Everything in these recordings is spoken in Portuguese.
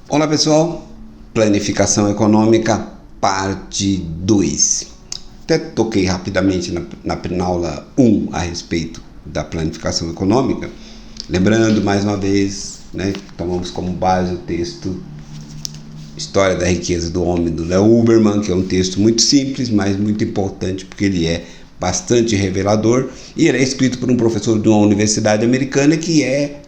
Olá pessoal, Planificação Econômica, parte 2. Até toquei rapidamente na aula 1 a respeito da planificação econômica, lembrando mais uma vez, tomamos como base o texto História da Riqueza do Homem, do Leo Uberman, que é um texto muito simples, mas muito importante porque ele é bastante revelador, e ele é escrito por um professor de uma universidade americana que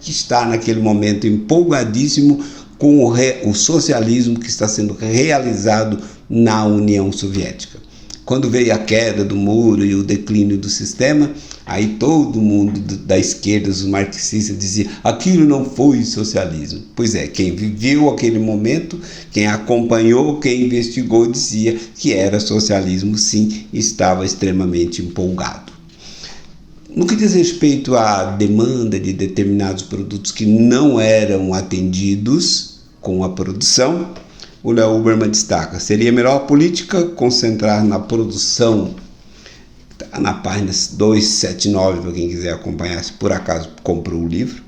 está naquele momento empolgadíssimo com o socialismo que está sendo realizado na União Soviética. Quando veio a queda do muro e o declínio do sistema, aí todo mundo da esquerda, os marxistas, dizia aquilo não foi socialismo. Pois é, quem viveu aquele momento, quem acompanhou, quem investigou, dizia que era socialismo, sim, estava extremamente empolgado. No que diz respeito à demanda de determinados produtos que não eram atendidos com a produção, o Leo Uberman destaca: seria melhor a política concentrar na produção, tá na página 279 para quem quiser acompanhar, se por acaso comprou o livro,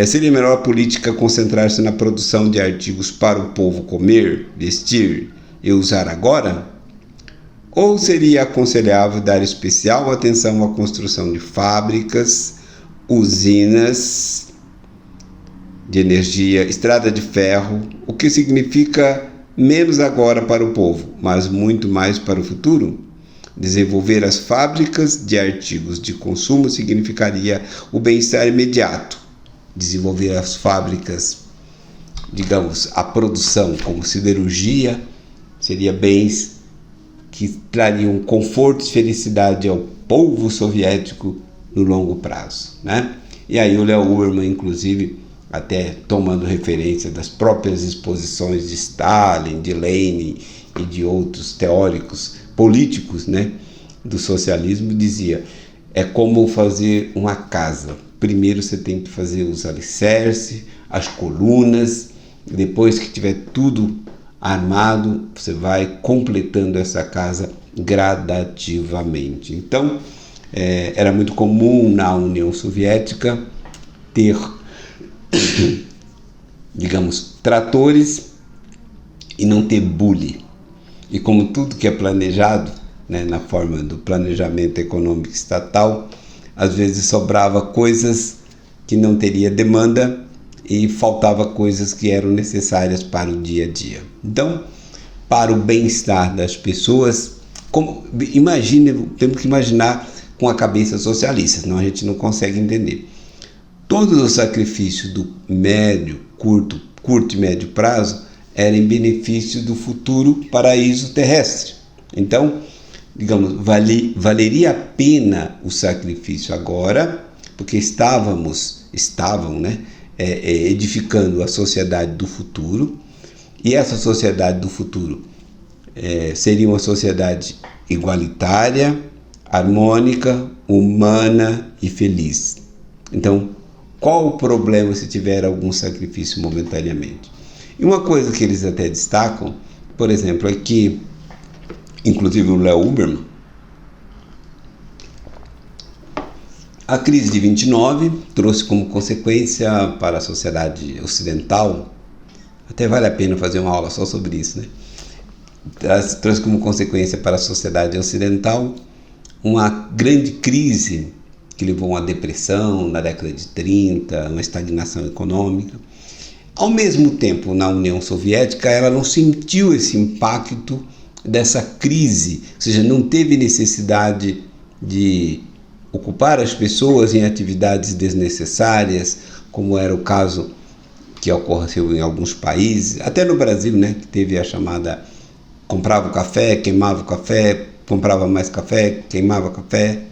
seria melhor a política concentrar-se na produção de artigos para o povo comer, vestir e usar agora? Ou seria aconselhável dar especial atenção à construção de fábricas, usinas de energia, estrada de ferro, o que significa menos agora para o povo, mas muito mais para o futuro? Desenvolver as fábricas de artigos de consumo significaria o bem-estar imediato. Desenvolver as fábricas, digamos, a produção como siderurgia, seria bens que trariam conforto e felicidade ao povo soviético no longo prazo, E aí o Leo Uberman, inclusive, até tomando referência das próprias exposições de Stalin, de Lenin e de outros teóricos políticos, do socialismo, dizia: é como fazer uma casa. Primeiro você tem que fazer os alicerces, as colunas, e depois que tiver tudo armado, você vai completando essa casa gradativamente. Então, era muito comum na União Soviética ter, digamos, tratores e não ter bule. E como tudo que é planejado, na forma do planejamento econômico estatal, às vezes sobrava coisas que não teria demanda e faltava coisas que eram necessárias para o dia a dia. Então, para o bem-estar das pessoas, temos que imaginar com a cabeça socialista, senão a gente não consegue entender. Todos os sacrifícios do curto e médio prazo eram em benefício do futuro paraíso terrestre. Então, digamos, valeria a pena o sacrifício agora, porque estavam, edificando a sociedade do futuro, e essa sociedade do futuro seria uma sociedade igualitária, harmônica, humana e feliz. Então, qual o problema se tiver algum sacrifício momentaneamente? E uma coisa que eles até destacam, por exemplo, é que, inclusive o Leo Uberman, a crise de 29 trouxe como consequência para a sociedade ocidental, até vale a pena fazer uma aula só sobre isso, trouxe como consequência para a sociedade ocidental uma grande crise que levou a uma depressão na década de 30, uma estagnação econômica. Ao mesmo tempo, na União Soviética, ela não sentiu esse impacto dessa crise, ou seja, não teve necessidade de ocupar as pessoas em atividades desnecessárias, como era o caso que ocorreu em alguns países, até no Brasil, que teve a chamada comprava o café, queimava o café, comprava mais café, queimava café,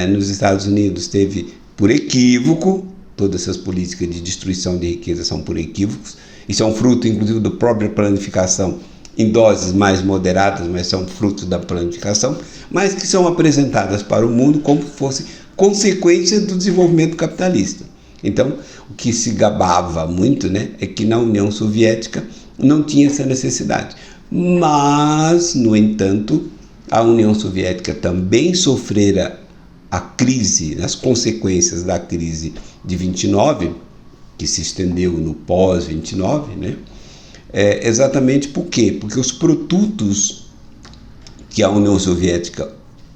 nos Estados Unidos teve por equívoco, todas essas políticas de destruição de riqueza são por equívocos, isso é um fruto inclusive da própria planificação, em doses mais moderadas, mas são frutos da planificação, mas que são apresentadas para o mundo como se fosse consequência do desenvolvimento capitalista. Então, o que se gabava muito, é que na União Soviética não tinha essa necessidade. Mas, no entanto, a União Soviética também sofrera a crise, as consequências da crise de 29, que se estendeu no pós-29, né? Exatamente por quê? Porque os produtos que a União Soviética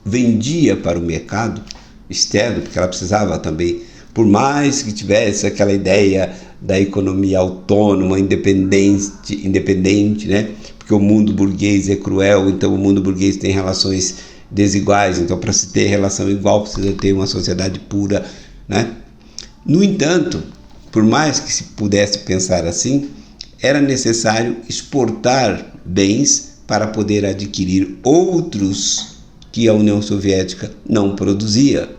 vendia para o mercado externo, porque ela precisava também, por mais que tivesse aquela ideia da economia autônoma, independente, né? Porque o mundo burguês é cruel, então o mundo burguês tem relações desiguais, então para se ter relação igual precisa ter uma sociedade pura, né? No entanto, por mais que se pudesse pensar assim, era necessário exportar bens para poder adquirir outros que a União Soviética não produzia.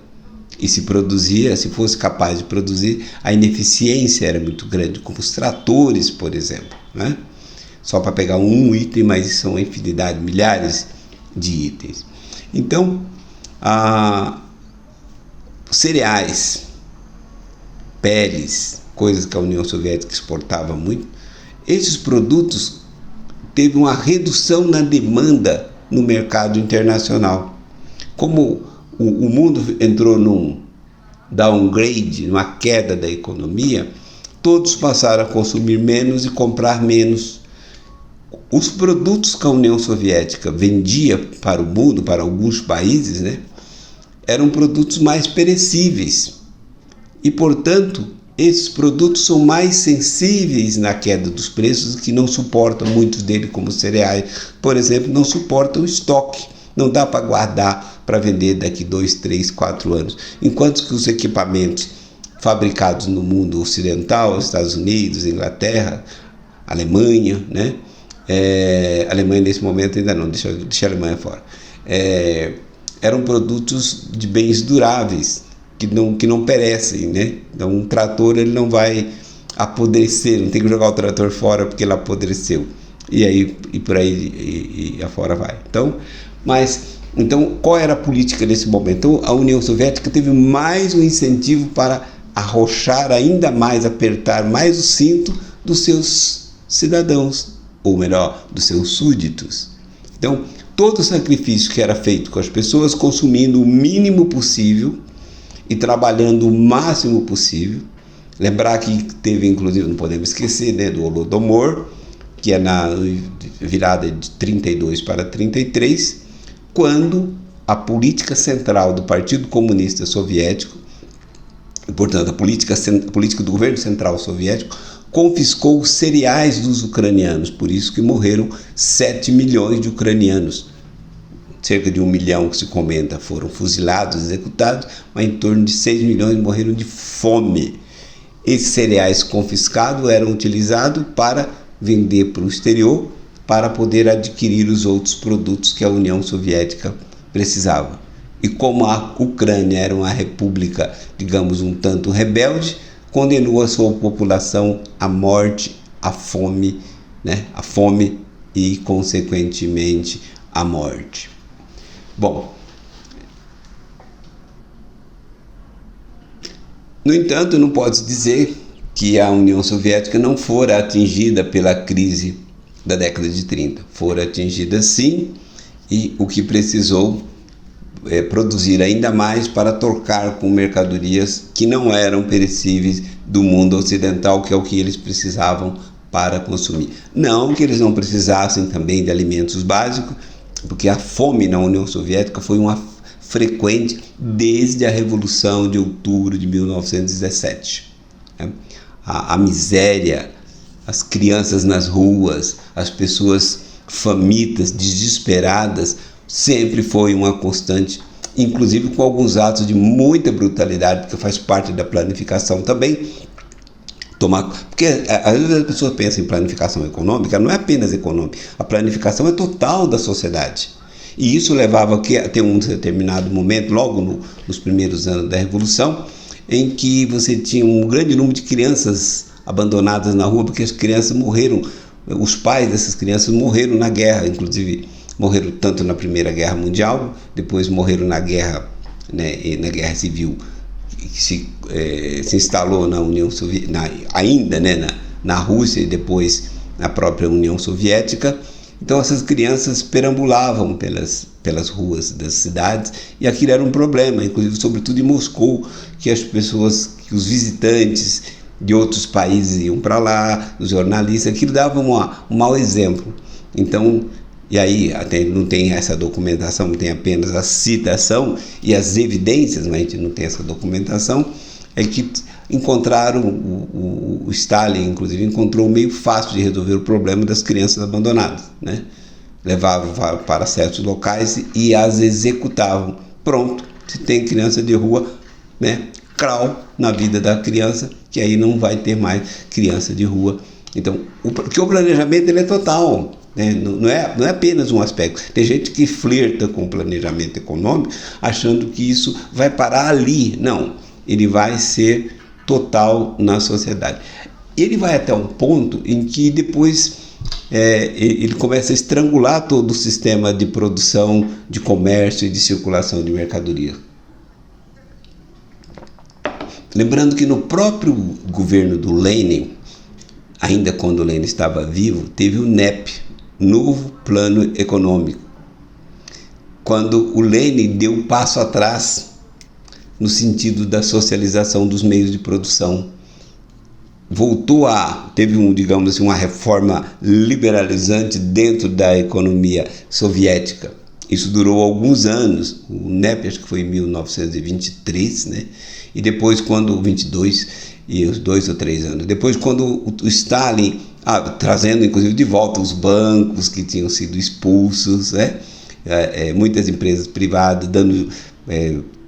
E se produzia, se fosse capaz de produzir, a ineficiência era muito grande, como os tratores, por exemplo, né? Só para pegar um item, mas são infinidade, milhares de itens. Então, cereais, peles, coisas que a União Soviética exportava muito, esses produtos teve uma redução na demanda no mercado internacional. Como o mundo entrou num downgrade, numa queda da economia, todos passaram a consumir menos e comprar menos. Os produtos que a União Soviética vendia para o mundo, para alguns países, né, eram produtos mais perecíveis. E, portanto, esses produtos são mais sensíveis na queda dos preços, que não suportam, muitos deles, como cereais, por exemplo, não suportam estoque. Não dá para guardar para vender daqui 2, 3, 4 anos. Enquanto que os equipamentos fabricados no mundo ocidental, Estados Unidos, Inglaterra, Alemanha, né? Alemanha nesse momento ainda não, deixa a Alemanha fora. Eram produtos de bens duráveis, que não perecem, né? Então um trator ele não vai apodrecer, não tem que jogar o trator fora porque ele apodreceu. E por aí e afora vai. Então, qual era a política nesse momento? Então, a União Soviética teve mais um incentivo para arrochar ainda mais, apertar mais o cinto dos seus cidadãos, ou melhor, dos seus súditos. Então, todo o sacrifício que era feito com as pessoas consumindo o mínimo possível e trabalhando o máximo possível. Lembrar que teve, inclusive, não podemos esquecer, né, do Holodomor, que é na virada de 32 para 33, quando a política central do Partido Comunista Soviético, portanto, a política do governo central soviético, confiscou os cereais dos ucranianos, por isso que morreram 7 milhões de ucranianos. Cerca de 1 milhão, que se comenta, foram fuzilados, executados, mas em torno de 6 milhões morreram de fome. Esses cereais confiscados eram utilizados para vender para o exterior, para poder adquirir os outros produtos que a União Soviética precisava. E como a Ucrânia era uma república, digamos, um tanto rebelde, condenou a sua população à morte, à fome, né? À fome e, consequentemente, à morte. Bom, no entanto, não pode dizer que a União Soviética não fora atingida pela crise da década de 30. Fora atingida sim, e o que precisou produzir ainda mais para trocar com mercadorias que não eram perecíveis do mundo ocidental, que é o que eles precisavam para consumir. Não que eles não precisassem também de alimentos básicos, porque a fome na União Soviética foi uma frequente desde a Revolução de Outubro de 1917. A miséria, as crianças nas ruas, as pessoas famintas, desesperadas, sempre foi uma constante, inclusive com alguns atos de muita brutalidade, porque faz parte da planificação também. Porque às vezes as pessoas pensam em planificação econômica, não é apenas econômica, a planificação é total da sociedade. E isso levava a ter um determinado momento, logo nos primeiros anos da Revolução, em que você tinha um grande número de crianças abandonadas na rua, porque as crianças morreram, os pais dessas crianças morreram na guerra, inclusive morreram tanto na Primeira Guerra Mundial, depois morreram na guerra, né, na Guerra Civil, que se instalou na União Soviética, ainda, né, na Rússia e depois na própria União Soviética. Então essas crianças perambulavam pelas ruas das cidades e aquilo era um problema, inclusive sobretudo em Moscou, que as pessoas, que os visitantes de outros países iam para lá, os jornalistas, aquilo dava um mau exemplo. Então, e aí até não tem essa documentação, tem apenas a citação e as evidências, mas a gente não tem essa documentação, é que encontraram, o Stalin inclusive encontrou um meio fácil de resolver o problema das crianças abandonadas, né? Levavam para certos locais e as executavam. Pronto, se tem criança de rua, né? Crau na vida da criança, que aí não vai ter mais criança de rua. Então, porque o planejamento ele é total, né? Não é apenas um aspecto. Tem gente que flerta com o planejamento econômico achando que isso vai parar ali. Não, ele vai ser total na sociedade. Ele vai até um ponto em que depois ele começa a estrangular todo o sistema de produção, de comércio e de circulação de mercadoria. Lembrando que no próprio governo do Lenin, ainda quando o Lenin estava vivo, teve o NEP, Novo Plano Econômico, quando o Lenin deu um passo atrás no sentido da socialização dos meios de produção. Teve digamos assim, uma reforma liberalizante dentro da economia soviética. Isso durou alguns anos, o NEP acho que foi em 1923, né? E depois quando 22 e os 2 ou 3 anos, depois quando o Stalin, trazendo inclusive de volta os bancos que tinham sido expulsos, né? Muitas empresas privadas dando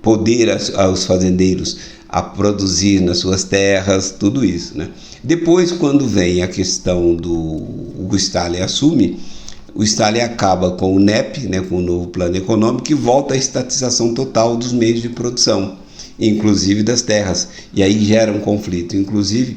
poder aos fazendeiros a produzir nas suas terras, tudo isso, né? Depois, quando vem a questão o Stalin assume, o Stalin acaba com o NEP, né, com o novo plano econômico, e volta à estatização total dos meios de produção, inclusive das terras. E aí gera um conflito, inclusive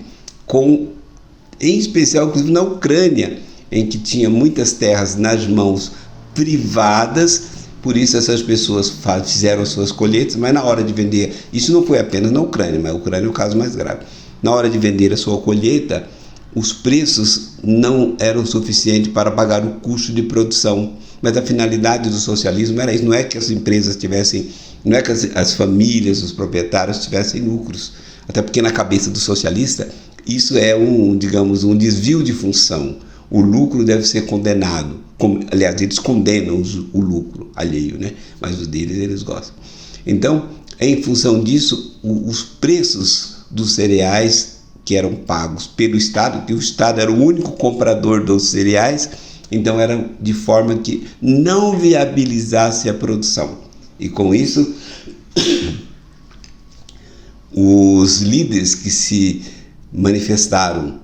em especial inclusive na Ucrânia, em que tinha muitas terras nas mãos privadas. Por isso essas pessoas fizeram suas colheitas, mas na hora de vender, isso não foi apenas na Ucrânia, mas a Ucrânia é o caso mais grave. Na hora de vender a sua colheita, os preços não eram suficientes para pagar o custo de produção. Mas a finalidade do socialismo era isso, não é que as empresas tivessem, não é que as famílias, os proprietários tivessem lucros. Até porque na cabeça do socialista, isso é um desvio de função. O lucro deve ser condenado. Aliás, eles condenam o lucro alheio, né? Mas o deles eles gostam. Então, em função disso, os preços dos cereais que eram pagos pelo Estado, que o Estado era o único comprador dos cereais, então era de forma que não viabilizasse a produção. E com isso, os líderes que se manifestaram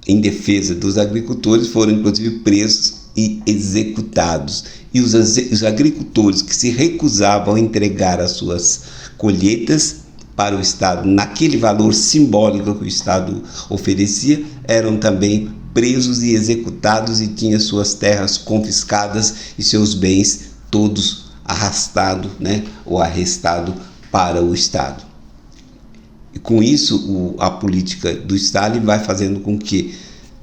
em defesa dos agricultores foram inclusive presos e executados. E os agricultores que se recusavam a entregar as suas colheitas para o Estado naquele valor simbólico que o Estado oferecia eram também presos e executados e tinham suas terras confiscadas e seus bens todos arrastados, né, ou arrestados para o Estado. E com isso a política do Stalin vai fazendo com que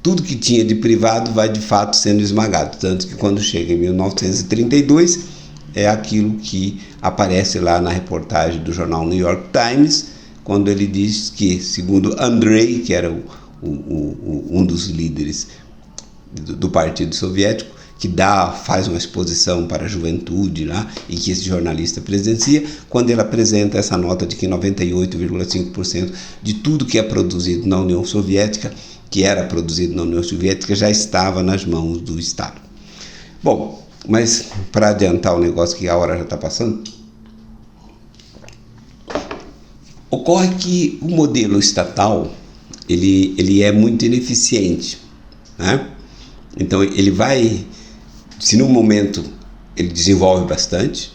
tudo que tinha de privado vai de fato sendo esmagado, tanto que quando chega em 1932 é aquilo que aparece lá na reportagem do jornal New York Times, quando ele diz que, segundo Andrei, que era um dos líderes do Partido Soviético, que faz uma exposição para a juventude lá, e que esse jornalista presencia, quando ele apresenta essa nota de que 98,5% de tudo que é produzido na União Soviética, que era produzido na União Soviética, já estava nas mãos do Estado. Bom, mas para adiantar o negócio, que a hora já está passando, ocorre que o modelo estatal ele é muito ineficiente, né? Então ele vai, se num momento ele desenvolve bastante,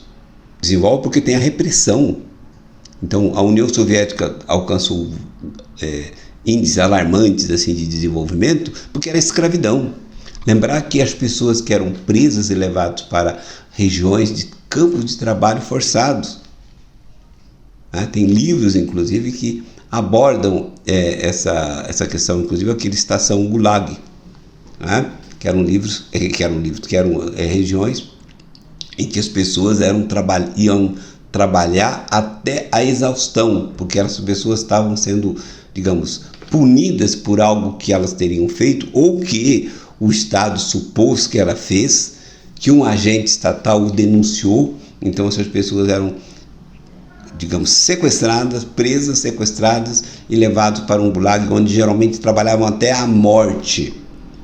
desenvolve porque tem a repressão. Então a União Soviética alcançou índices alarmantes assim, de desenvolvimento porque era escravidão. Lembrar que as pessoas que eram presas e levadas para regiões de campos de trabalho forçados. Tem livros, inclusive, que abordam essa questão, inclusive aquele Estação Gulag, que eram regiões em que as pessoas iam trabalhar até a exaustão, porque as pessoas estavam sendo, digamos, punidas por algo que elas teriam feito ou que o Estado supôs que ela fez, que um agente estatal o denunciou. Então essas pessoas eram, digamos, sequestradas, presas, sequestradas e levadas para um gulag, onde geralmente trabalhavam até a morte,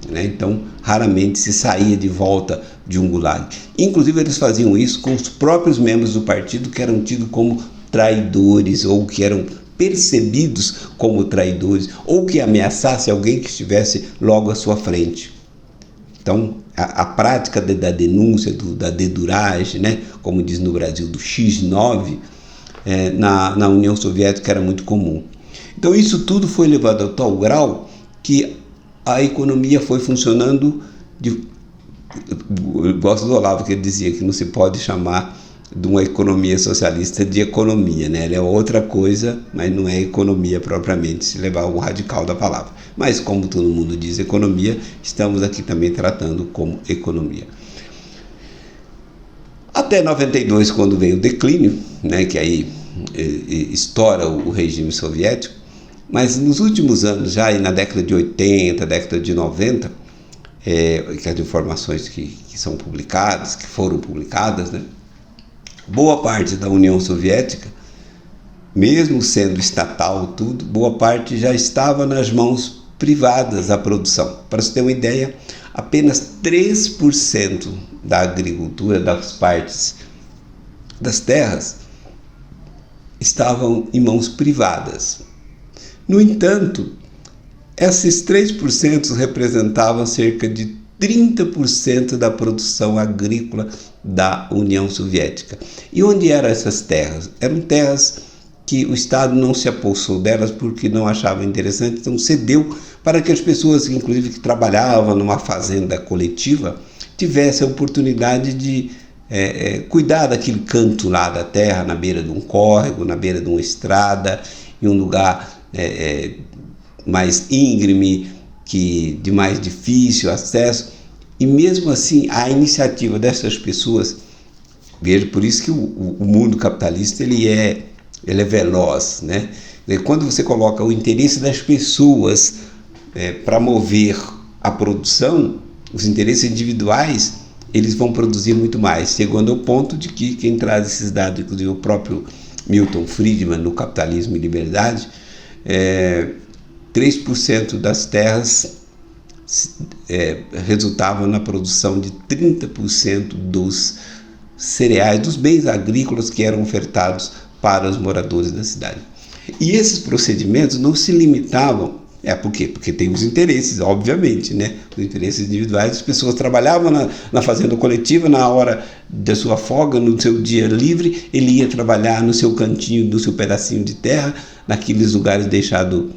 né? Então raramente se saía de volta de um gulag. Inclusive eles faziam isso com os próprios membros do partido, que eram tidos como traidores ou que eram percebidos como traidores ou que ameaçasse alguém que estivesse logo à sua frente. Então a prática da denúncia, da deduragem, né, como diz no Brasil, do X9, na União Soviética era muito comum. Então isso tudo foi levado a tal grau que a economia foi funcionando eu gosto do Olavo, que ele dizia que não se pode chamar de uma economia socialista de economia, né? Ela é outra coisa, mas não é economia propriamente, se levar o radical da palavra. Mas como todo mundo diz economia, estamos aqui também tratando como economia. Até 92, quando veio o declínio, né, que aí estoura o regime soviético, mas nos últimos anos, já na década de 80, década de 90, que as informações que são publicadas, que foram publicadas, né, boa parte da União Soviética, mesmo sendo estatal tudo, boa parte já estava nas mãos privadas a produção. Para você ter uma ideia, apenas 3% da agricultura, das partes das terras, estavam em mãos privadas. No entanto, esses 3% representavam cerca de 30% da produção agrícola da União Soviética. E onde eram essas terras? Eram terras que o Estado não se apossou delas porque não achava interessante, então cedeu para que as pessoas, inclusive que trabalhavam numa fazenda coletiva, tivessem a oportunidade de cuidar daquele canto lá da terra, na beira de um córrego, na beira de uma estrada, em um lugar mais íngreme, de mais difícil acesso. E mesmo assim, a iniciativa dessas pessoas, veja, por isso que o mundo capitalista ele é veloz, né? Quando você coloca o interesse das pessoas para mover a produção, os interesses individuais, eles vão produzir muito mais, chegando ao ponto de que quem traz esses dados, inclusive o próprio Milton Friedman, no Capitalismo e Liberdade, 3% das terras resultavam na produção de 30% dos cereais, dos bens agrícolas que eram ofertados para os moradores da cidade. E esses procedimentos não se limitavam, por quê? Porque tem os interesses, obviamente, né? Os interesses individuais, as pessoas trabalhavam na fazenda coletiva, na hora da sua folga, no seu dia livre, ele ia trabalhar no seu cantinho, no seu pedacinho de terra, naqueles lugares deixados,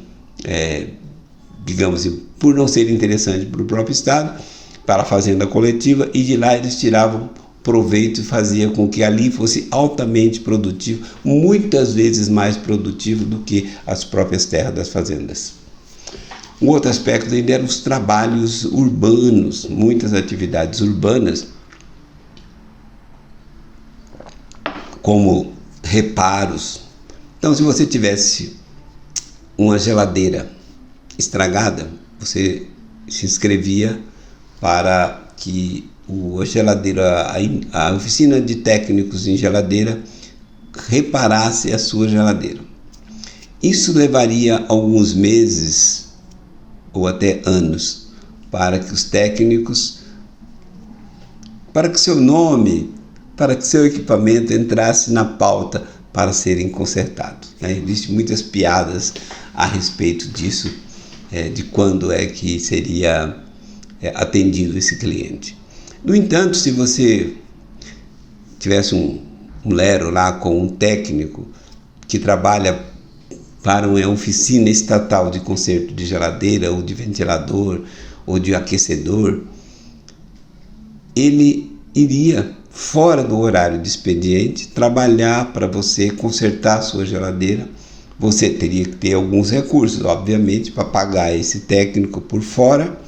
digamos assim, por não ser interessante para o próprio Estado, para a fazenda coletiva, e de lá eles tiravam proveito e fazia com que ali fosse altamente produtivo, muitas vezes mais produtivo do que as próprias terras das fazendas. Um outro aspecto ainda eram os trabalhos urbanos, muitas atividades urbanas, como reparos. Então, se você tivesse uma geladeira estragada, você se inscrevia para que a oficina de técnicos em geladeira reparasse a sua geladeira. Isso levaria alguns meses ou até anos para que os técnicos, para que seu nome, para que seu equipamento entrasse na pauta para serem consertados. Existem muitas piadas a respeito disso, de quando é que seria atendido esse cliente. No entanto, se você tivesse um lero lá com um técnico que trabalha para uma oficina estatal de conserto de geladeira ou de ventilador ou de aquecedor, ele iria, fora do horário de expediente, trabalhar para você consertar a sua geladeira. Você teria que ter alguns recursos, obviamente, para pagar esse técnico por fora.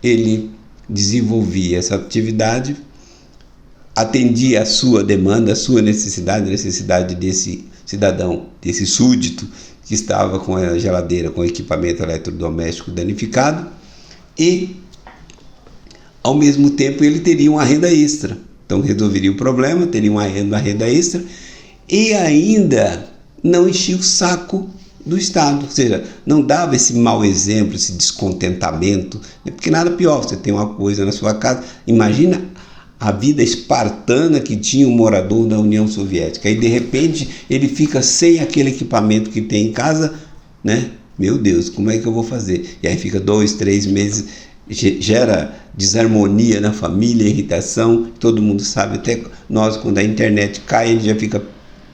Ele desenvolvia essa atividade, atendia a sua demanda, a sua necessidade, a necessidade desse cidadão, desse súdito que estava com a geladeira, com o equipamento eletrodoméstico danificado, e ao mesmo tempo ele teria uma renda extra. Então resolveria o problema, teria uma renda extra e ainda não enchia o saco do Estado, ou seja, não dava esse mau exemplo, esse descontentamento, porque nada pior, você tem uma coisa na sua casa, imagina a vida espartana que tinha um morador da União Soviética, e de repente ele fica sem aquele equipamento que tem em casa, né? Meu Deus, como é que eu vou fazer? E aí fica 2, 3 meses, gera desarmonia na família, irritação, todo mundo sabe, até nós quando a internet cai, a gente já fica,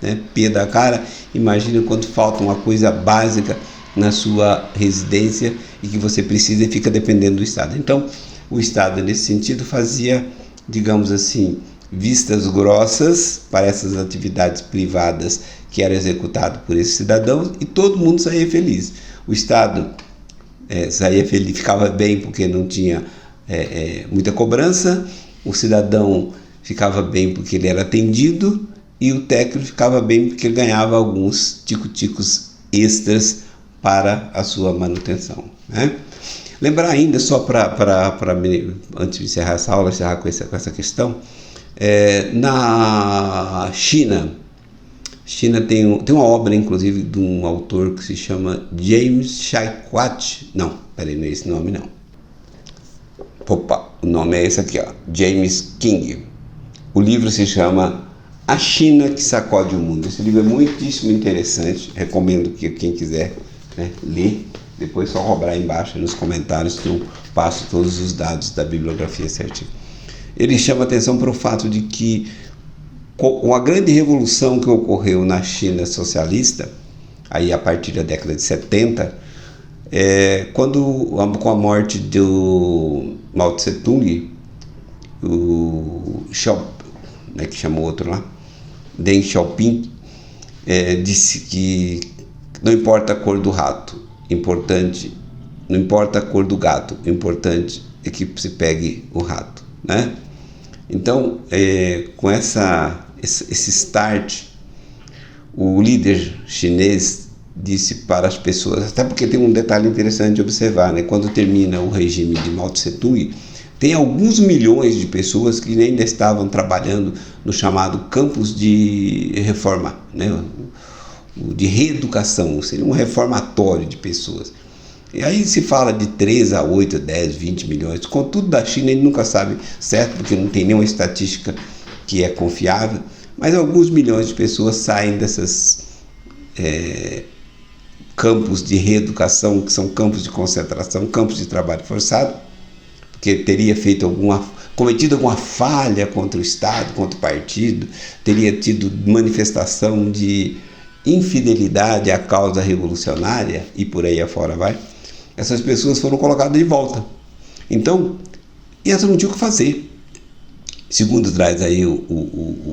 né, pé da cara. Imagina quando falta uma coisa básica na sua residência e que você precisa e fica dependendo do Estado. Então, o Estado, nesse sentido, fazia, digamos assim, vistas grossas para essas atividades privadas que eram executadas por esses cidadãos e todo mundo saía feliz. O Estado saía feliz, ficava bem porque não tinha muita cobrança, o cidadão ficava bem porque ele era atendido e o técnico ficava bem porque ele ganhava alguns tico-ticos extras para a sua manutenção, né? Lembrar ainda, só antes de encerrar essa aula, encerrar com essa questão, na China tem uma obra, inclusive, de um autor que se chama James Chaiquat. Não, peraí, não é esse nome, não. Opa, o nome é esse aqui, ó, James King. O livro se chama A China que Sacode o Mundo. Esse livro é muitíssimo interessante, recomendo que quem quiser, né, ler. Depois só cobrar aí embaixo nos comentários que eu passo todos os dados da bibliografia certinho. Ele chama atenção para o fato de que com a grande revolução que ocorreu na China socialista, aí a partir da década de 70, com a morte do Mao Tse Tung, o que chamou outro lá, Deng Xiaoping, disse que não importa a cor do rato, não importa a cor do gato, o importante é que se pegue o rato, né? Então, com esse start, o líder chinês disse para as pessoas, até porque tem um detalhe interessante de observar, né? Quando termina o regime de Mao Tse Tung, tem alguns milhões de pessoas que ainda estavam trabalhando no chamado campus de reforma, né? De reeducação, seria um reformatório de pessoas. E aí se fala de 3 a 8, 10, 20 milhões. Contudo, da China ele nunca sabe certo, porque não tem nenhuma estatística que é confiável, mas alguns milhões de pessoas saem desses campos de reeducação, que são campos de concentração, campos de trabalho forçado, porque teria cometido alguma falha contra o Estado, contra o partido, teria tido manifestação de infidelidade à causa revolucionária e por aí afora vai. Essas pessoas foram colocadas de volta. Então, elas não tinham o que fazer. Segundo traz aí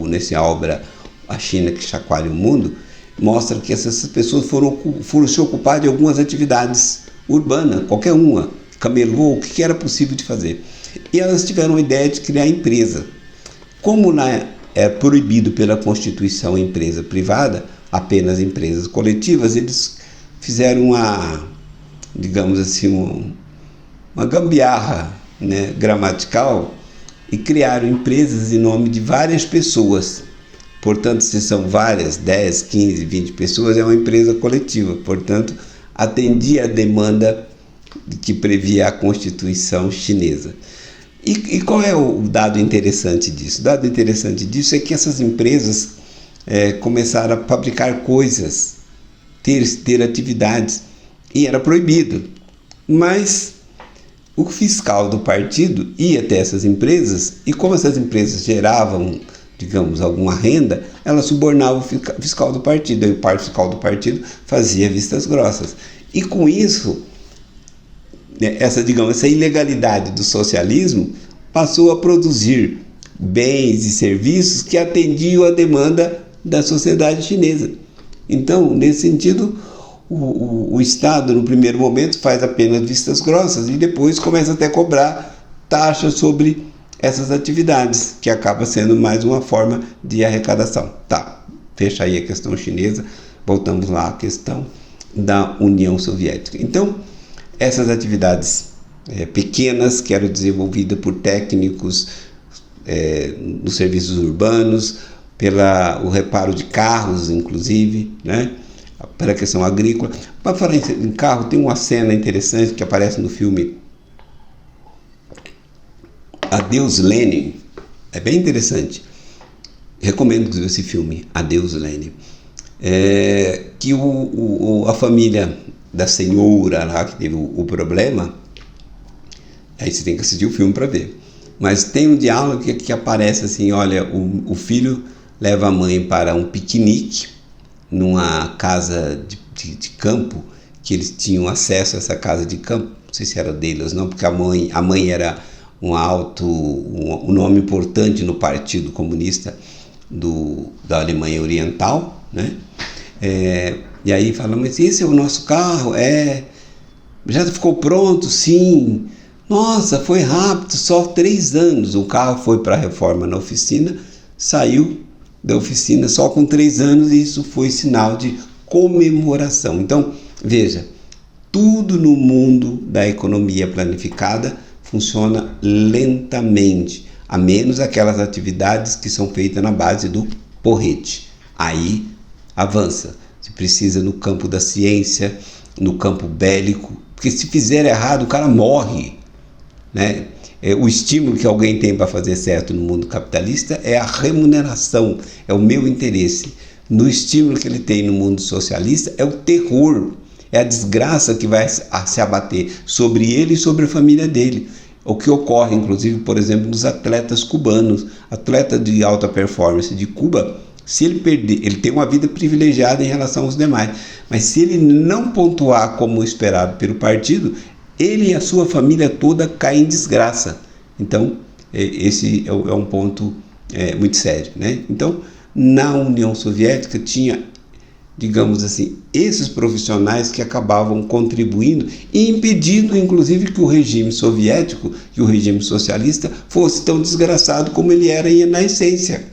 nessa obra A China que Chacoalha o Mundo, mostra que essas pessoas foram se ocupar de algumas atividades urbanas, qualquer uma, camelô, o que era possível de fazer. E elas tiveram a ideia de criar empresa. Como é proibido pela Constituição empresa privada, apenas empresas coletivas, eles fizeram digamos assim, uma gambiarra, né, gramatical, e criaram empresas em nome de várias pessoas. Portanto, se são várias, 10, 15, 20 pessoas, é uma empresa coletiva. Portanto, atendia a demanda que previa a Constituição chinesa. E qual é o dado interessante disso? O dado interessante disso é que essas empresas começaram a fabricar coisas, ter atividades, e era proibido. Mas o fiscal do partido ia até essas empresas, e como essas empresas geravam, digamos, alguma renda, ela subornava o fiscal do partido, aí o fiscal do partido fazia vistas grossas. E com isso, essa ilegalidade do socialismo passou a produzir bens e serviços que atendiam a demanda da sociedade chinesa. Então, nesse sentido, o Estado, no primeiro momento, faz apenas vistas grossas e depois começa até a cobrar taxas sobre essas atividades, que acaba sendo mais uma forma de arrecadação. Tá, fecha aí a questão chinesa, voltamos lá à questão da União Soviética. Então, essas atividades pequenas que eram desenvolvidas por técnicos nos serviços urbanos, o reparo de carros, inclusive, né? Para a questão agrícola. Para falar em carro, tem uma cena interessante que aparece no filme Adeus Lenin. É bem interessante. Recomendo esse filme, Adeus Lenin. Que a família da senhora lá que teve o problema, aí você tem que assistir o filme para ver. Mas tem um diálogo que aparece assim, olha, o filho leva a mãe para um piquenique numa casa de campo, que eles tinham acesso a essa casa de campo, não sei se era deles ou não, porque a mãe era um nome importante no Partido Comunista da Alemanha Oriental, né? E aí fala, mas esse é o nosso carro? Já ficou pronto? Sim. Nossa, foi rápido, só 3 anos. O carro foi para a reforma na oficina, saiu da oficina só com 3 anos, e isso foi sinal de comemoração. Então, veja, tudo no mundo da economia planificada funciona lentamente, a menos aquelas atividades que são feitas na base do porrete. Aí avança. Se precisa no campo da ciência, no campo bélico, porque se fizer errado o cara morre, né? O estímulo que alguém tem para fazer certo no mundo capitalista é a remuneração, é o meu interesse. No estímulo que ele tem no mundo socialista é o terror, é a desgraça que vai se abater sobre ele e sobre a família dele. O que ocorre, inclusive, por exemplo, nos atletas cubanos. Atleta de alta performance de Cuba, se ele perder, ele tem uma vida privilegiada em relação aos demais, mas se ele não pontuar como esperado pelo partido, ele e a sua família toda caem em desgraça. Então, esse é um ponto muito sério, né? Então, na União Soviética tinha, digamos assim, esses profissionais que acabavam contribuindo e impedindo, inclusive, que o regime soviético, que o regime socialista fosse tão desgraçado como ele era na essência.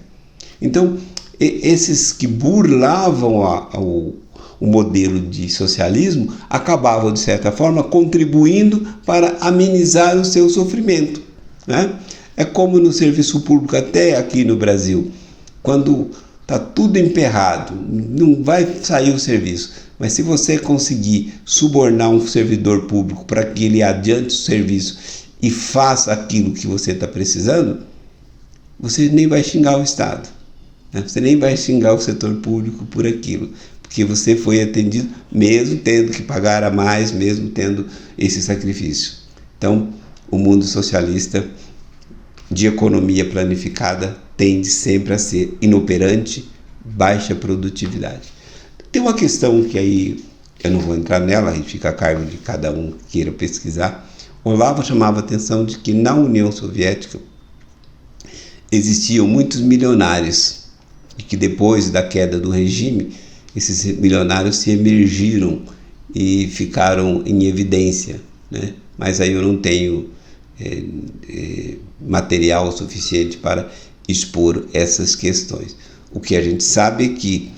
Então, esses que burlavam o modelo de socialismo acabavam, de certa forma, contribuindo para amenizar o seu sofrimento, né? É como no serviço público, até aqui no Brasil, quando está tudo emperrado, não vai sair o serviço, mas se você conseguir subornar um servidor público para que ele adiante o serviço e faça aquilo que você está precisando, você nem vai xingar o Estado, né? Você nem vai xingar o setor público por aquilo, porque você foi atendido mesmo tendo que pagar a mais, mesmo tendo esse sacrifício. Então, o mundo socialista de economia planificada tende sempre a ser inoperante, baixa produtividade. Tem uma questão que aí eu não vou entrar nela, aí fica a cargo de cada um que queira pesquisar. Olavo chamava a atenção de que na União Soviética existiam muitos milionários e que depois da queda do regime, esses milionários se emergiram e ficaram em evidência, né? Mas aí eu não tenho material suficiente para expor essas questões. O que a gente sabe é que,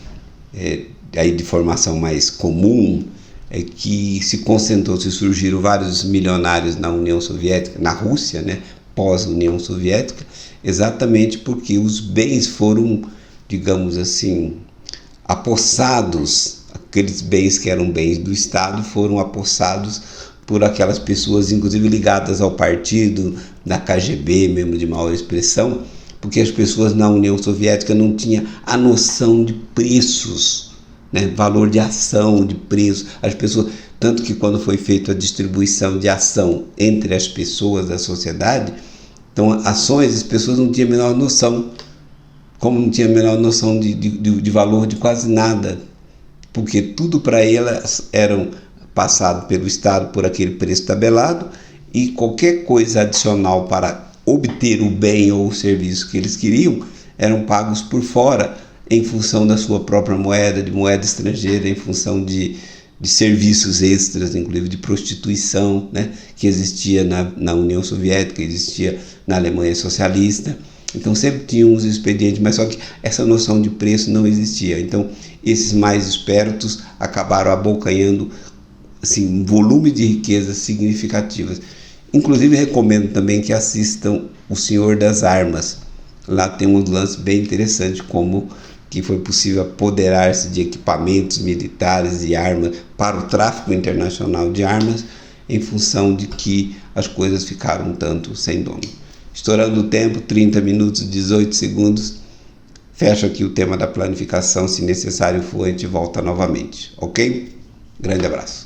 aí de formação mais comum, é que se surgiram vários milionários na União Soviética, na Rússia, né, pós-União Soviética, exatamente porque os bens foram, digamos assim, apossados, aqueles bens que eram bens do Estado foram apossados por aquelas pessoas, inclusive ligadas ao partido, da KGB mesmo, de maior expressão, porque as pessoas na União Soviética não tinham a noção de preços, né? Valor de ação, de preço. As pessoas, tanto que quando foi feita a distribuição de ação entre as pessoas da sociedade, então ações, as pessoas não tinham a menor noção, como não tinham a menor noção de valor de quase nada, porque tudo para elas eram passado pelo Estado por aquele preço tabelado, e qualquer coisa adicional para obter o bem ou o serviço que eles queriam eram pagos por fora, em função da sua própria moeda, de moeda estrangeira, em função de serviços extras, inclusive de prostituição, né, que existia na União Soviética, existia na Alemanha socialista. Então sempre tinha uns expedientes, mas só que essa noção de preço não existia. Então esses mais espertos acabaram abocanhando assim, um volume de riquezas significativas. Inclusive recomendo também que assistam O Senhor das Armas. Lá tem um lance bem interessante, como que foi possível apoderar-se de equipamentos militares e armas para o tráfico internacional de armas, em função de que as coisas ficaram um tanto sem dono. Estourando o tempo, 30 minutos, 18 segundos. Fecho aqui o tema da planificação. Se necessário for, a gente volta novamente. Ok? Grande abraço.